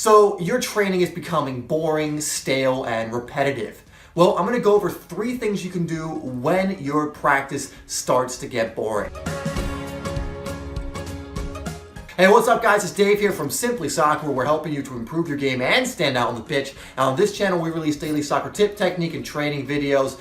So your training is becoming boring, stale, and repetitive. Well, I'm going to go over 3 things you can do when your practice starts to get boring. Hey, what's up guys? It's Dave here from SimplySoccer, where we're helping you to improve your game and stand out on the pitch. And on this channel, we release daily soccer tip, technique, and training videos.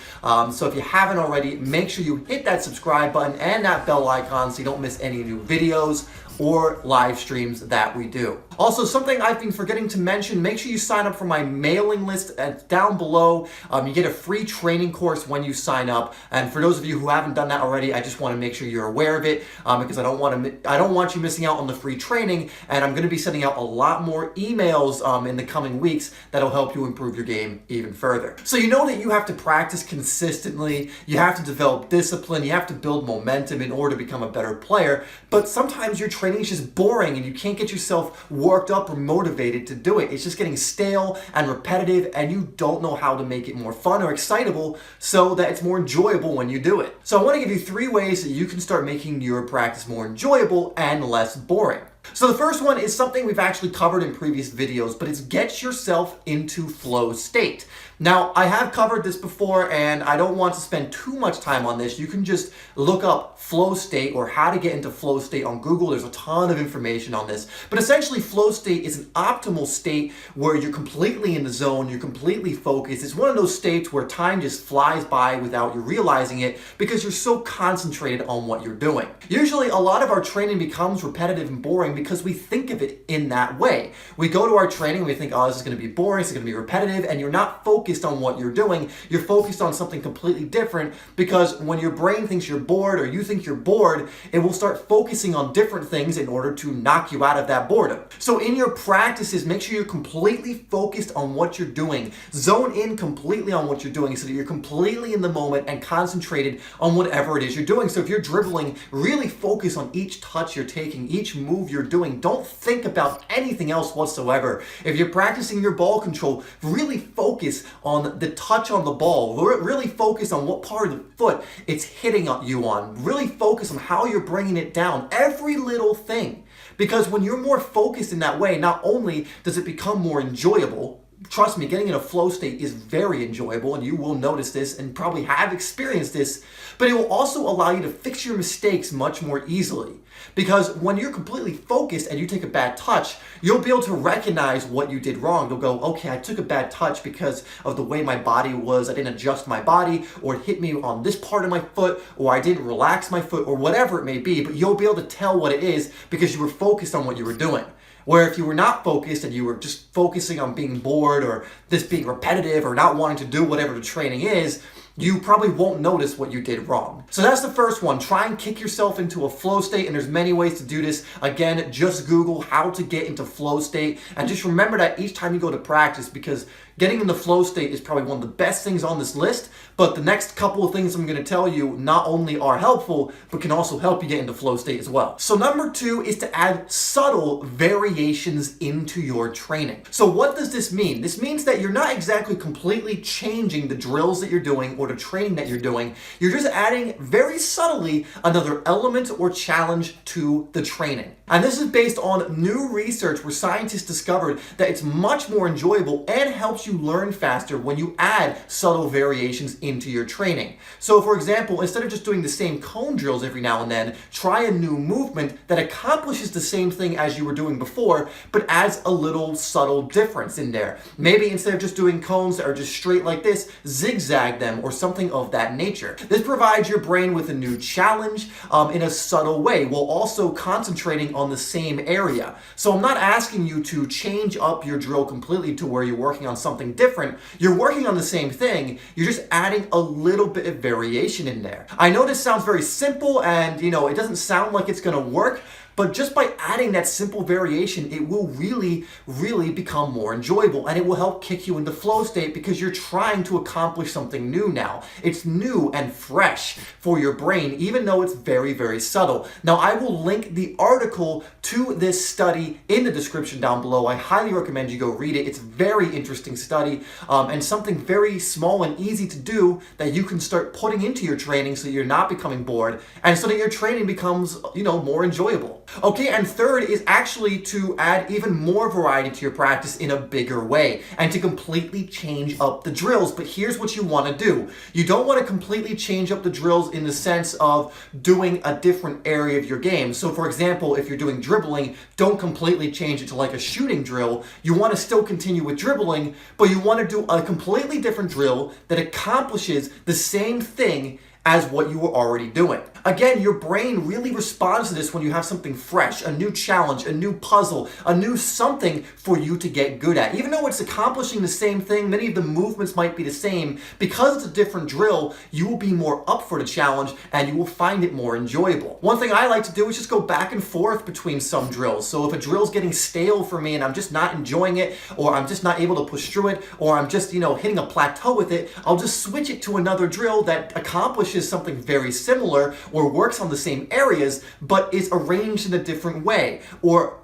So if you haven't already, make sure you hit that subscribe button and that bell icon so you don't miss any new videos or live streams that we do. Also, something I've been forgetting to mention, make sure you sign up for my mailing list down below. You get a free training course when you sign up. And for those of you who haven't done that already, I just want to make sure you're aware of it because I don't want you missing out on the free training. And I'm going to be sending out a lot more emails in the coming weeks that'll help you improve your game even further. So you know that you have to practice consistently, you have to develop discipline, you have to build momentum in order to become a better player. But sometimes your training is just boring and you can't get yourself worked up or motivated to do it. It's just getting stale and repetitive and you don't know how to make it more fun or excitable so that it's more enjoyable when you do it. So I want to give you 3 ways that you can start making your practice more enjoyable and less boring. So the first one is something we've actually covered in previous videos, but it's get yourself into flow state. Now, I have covered this before and I don't want to spend too much time on this. You can just look up flow state or how to get into flow state on Google. There's a ton of information on this. But essentially, flow state is an optimal state where you're completely in the zone, you're completely focused. It's one of those states where time just flies by without you realizing it because you're so concentrated on what you're doing. Usually, a lot of our training becomes repetitive and boring because we think of it in that way. We go to our training and we think, oh, this is going to be boring, this is going to be repetitive, and you're not focused on what you're doing. You're focused on something completely different because when your brain thinks you're bored or you think you're bored, it will start focusing on different things in order to knock you out of that boredom. So in your practices, make sure you're completely focused on what you're doing. Zone in completely on what you're doing so that you're completely in the moment and concentrated on whatever it is you're doing. So if you're dribbling, really focus on each touch you're taking, each move you're doing. Don't think about anything else whatsoever. If you're practicing your ball control, really focus on the touch on the ball. Really focus on what part of the foot it's hitting you on. Really focus on how you're bringing it down. Every little thing. Because when you're more focused in that way, not only does it become more enjoyable, trust me, getting in a flow state is very enjoyable and you will notice this and probably have experienced this, but it will also allow you to fix your mistakes much more easily. Because when you're completely focused and you take a bad touch, you'll be able to recognize what you did wrong. You'll go, okay, I took a bad touch because of the way my body was. I didn't adjust my body, or it hit me on this part of my foot, or I didn't relax my foot, or whatever it may be. But you'll be able to tell what it is because you were focused on what you were doing. Where if you were not focused and you were just focusing on being bored or this being repetitive or not wanting to do whatever the training is, you probably won't notice what you did wrong. So that's the first one. Try and kick yourself into a flow state, and there's many ways to do this. Again, just Google how to get into flow state, and just remember that each time you go to practice, because getting in the flow state is probably one of the best things on this list, but the next couple of things I'm going to tell you not only are helpful, but can also help you get into flow state as well. So number 2 is to add subtle variations into your training. So what does this mean? This means that you're not exactly completely changing the drills that you're doing or the training that you're doing. You're just adding very subtly another element or challenge to the training. And this is based on new research where scientists discovered that it's much more enjoyable and helps you learn faster when you add subtle variations into your training. So for example, instead of just doing the same cone drills every now and then, try a new movement that accomplishes the same thing as you were doing before, but adds a little subtle difference in there. Maybe instead of just doing cones that are just straight like this, zigzag them or something of that nature. This provides your brain with a new challenge in a subtle way, while also concentrating on the same area. So I'm not asking you to change up your drill completely to where you're working on something different. You're working on the same thing, you're just adding a little bit of variation in there. I know this sounds very simple and it doesn't sound like it's gonna work, but just by adding that simple variation, it will really, really become more enjoyable, and it will help kick you into flow state because you're trying to accomplish something new now. It's new and fresh for your brain, even though it's very, very subtle. Now, I will link the article to this study in the description down below. I highly recommend you go read it. It's a very interesting study and something very small and easy to do that you can start putting into your training so you're not becoming bored and so that your training becomes, more enjoyable. Okay, and third is actually to add even more variety to your practice in a bigger way and to completely change up the drills. But here's what you want to do. You don't want to completely change up the drills in the sense of doing a different area of your game. So for example, if you're doing dribbling, don't completely change it to like a shooting drill. You want to still continue with dribbling, but you want to do a completely different drill that accomplishes the same thing as what you were already doing. Again, your brain really responds to this when you have something fresh, a new challenge, a new puzzle, a new something for you to get good at. Even though it's accomplishing the same thing, many of the movements might be the same. Because it's a different drill, you will be more up for the challenge and you will find it more enjoyable. One thing I like to do is just go back and forth between some drills. So if a drill's getting stale for me and I'm just not enjoying it, or I'm just not able to push through it, or I'm just, hitting a plateau with it, I'll just switch it to another drill that accomplishes something very similar or works on the same areas but is arranged in a different way, or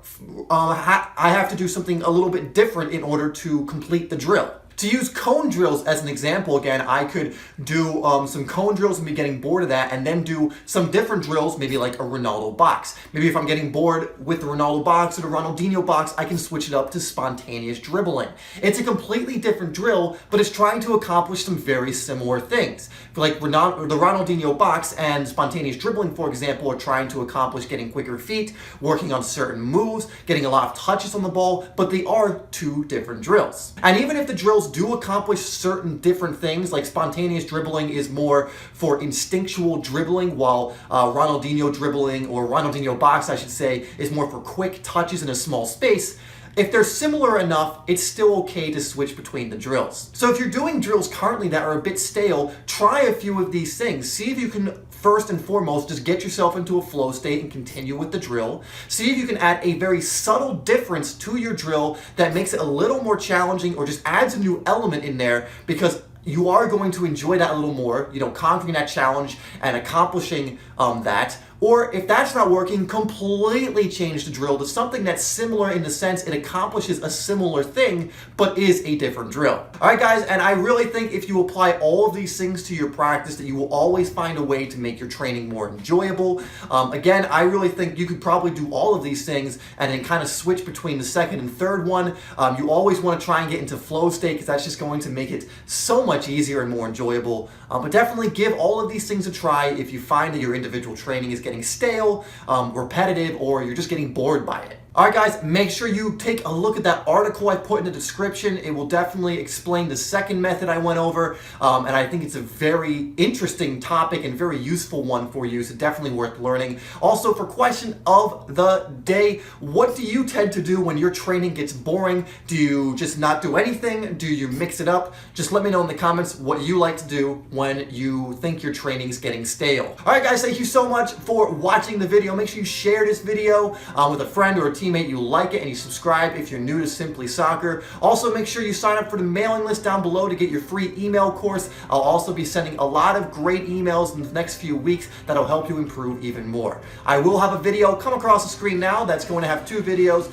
I have to do something a little bit different in order to complete the drill. To use cone drills as an example, again, I could do some cone drills and be getting bored of that, and then do some different drills, maybe like a Ronaldo box. Maybe if I'm getting bored with the Ronaldo box or the Ronaldinho box, I can switch it up to spontaneous dribbling. It's a completely different drill, but it's trying to accomplish some very similar things. For like the Ronaldinho box and spontaneous dribbling, for example, are trying to accomplish getting quicker feet, working on certain moves, getting a lot of touches on the ball, but they are two different drills. And even if the drills do accomplish certain different things, like spontaneous dribbling is more for instinctual dribbling, while Ronaldinho dribbling, or Ronaldinho box I should say, is more for quick touches in a small space. If they're similar enough, it's still okay to switch between the drills. So if you're doing drills currently that are a bit stale, try a few of these things. See if you can, first and foremost, just get yourself into a flow state and continue with the drill. See if you can add a very subtle difference to your drill that makes it a little more challenging, or just adds a new element in there, because you are going to enjoy that a little more, conquering that challenge and accomplishing that. Or if that's not working, completely change the drill to something that's similar in the sense it accomplishes a similar thing, but is a different drill. All right, guys, and I really think if you apply all of these things to your practice, that you will always find a way to make your training more enjoyable. Again, I really think you could probably do all of these things and then kind of switch between the second and third one. You always want to try and get into flow state, because that's just going to make it so much easier and more enjoyable. But definitely give all of these things a try if you find that your individual training is getting stale, repetitive, or you're just getting bored by it. Alright guys, make sure you take a look at that article I put in the description. It will definitely explain the second method I went over, and I think it's a very interesting topic and very useful one for you, so definitely worth learning. Also, for question of the day, what do you tend to do when your training gets boring? Do you just not do anything? Do you mix it up? Just let me know in the comments what you like to do when you think your training's getting stale. Alright guys, thank you so much for watching the video. Make sure you share this video with a friend or a teammate, you like it, and you subscribe if you're new to Simply Soccer. Also, make sure you sign up for the mailing list down below to get your free email course. I'll also be sending a lot of great emails in the next few weeks that'll help you improve even more. I will have a video come across the screen now that's going to have two videos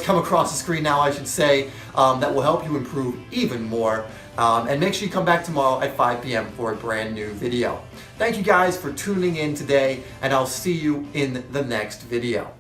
come across the screen now, I should say, that will help you improve even more. And make sure you come back tomorrow at 5 p.m. for a brand new video. Thank you guys for tuning in today, and I'll see you in the next video.